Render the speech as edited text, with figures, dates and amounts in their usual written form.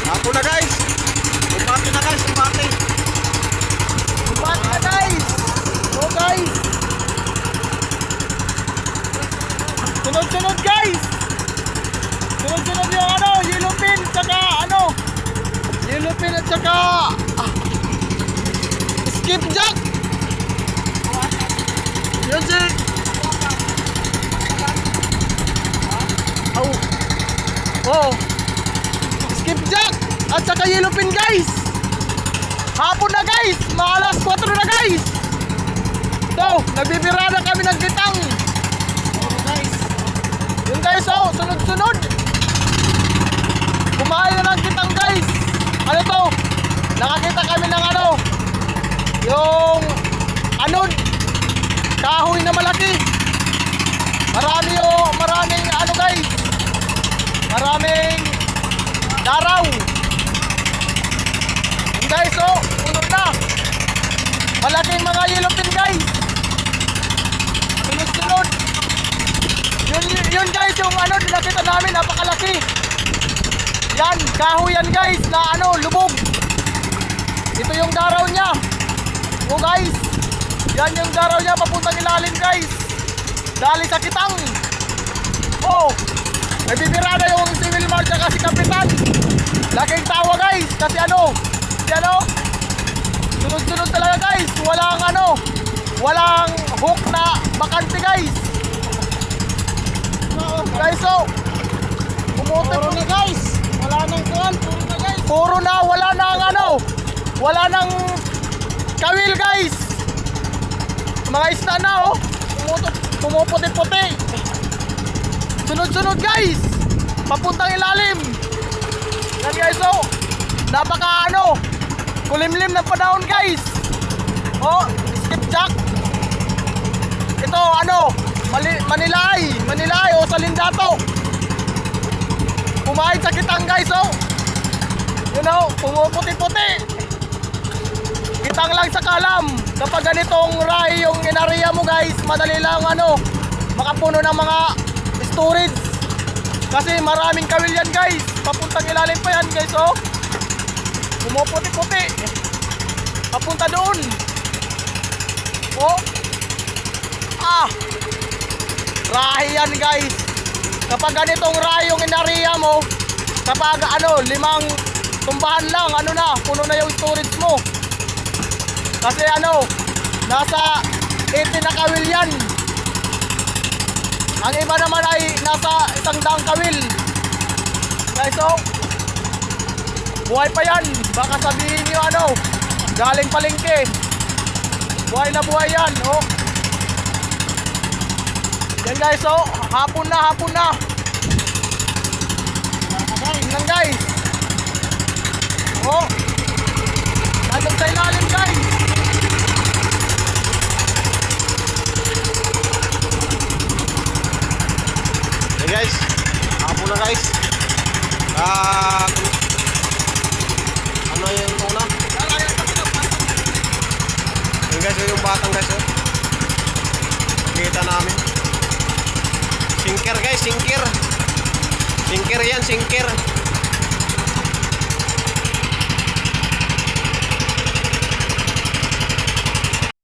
Ako na guys. Umpati na guys, umpati. Umpati na guys. So guys. Sunod-sunod guys. Sunod-sunod yung yellow pin tsaka yellow pin at tsaka skipjack. Yun si oh, skipjack at saka yellow pin guys. Hapon na guys, mga alas 4 na guys. So, nagbibira na kami ng gitang. Yun guys, oh, sunod-sunod. Kumain na ng gitang guys. Ano to? Nakakita kami ng yung anod, kahoy na malaki. Maraming guys. Maraming daraw. Yun guys, oh, unod na. Malaking mga yellow pin guys. Sunod-sunod. Yun guys, yung nakita namin, napakalaki. Yan, kahoy yan guys, na lubog. Ito yung daraw niya. Oh guys, yan yung daraw niya, papuntang ilalim guys. Dali sa kitang. Oh, nabibira na yung si Wilmar tsaka si Kapitan. Laking tawa guys, kasi sunod-sunod talaga guys. Walang hook na bakante guys. Guys, oh, puro na guys. Wala nang kuwan, puro na guys. Puro na, wala nang kawil guys. Mga isda na, oh, pumuputi-puti. Sunod-sunod guys, papuntang ilalim. Yan guys, oh, napaka kulimlim ng panahon guys. Oh, skipjack. Ito Manilay o Salindato. Kumain sa kitang guys, oh. Yun, oh, pumuputi-puti. Kitang lang sa kalam. Kapag ganitong rahi yung inariya mo guys, madali lang makapuno ng mga storage. Kasi maraming kawil yan guys. Papuntang ilalim pa yan guys, oh. Pumuputi-puti. Papunta doon. Oh. Rahi yan guys. Kapag ganitong rahi yung inariya mo, kapag 5 tumbahan lang, puno na yung storage mo. Kasi nasa 80 na kawil yan. Ang iba naman ay nasa 100 kawil. Guys, oh, buhay pa yan. Baka sabihin nyo galing palengke. Buhay na buhay yan, oh. Yan guys, oh, hapon na. Yan guys. Oh, nandun sa ilalim guys. Hey guys, hapon na guys. Ano yung una? Yan guys, yung batang guys, oh. Kita namin. Sinker guys, sinker. Sinker yan, sinker.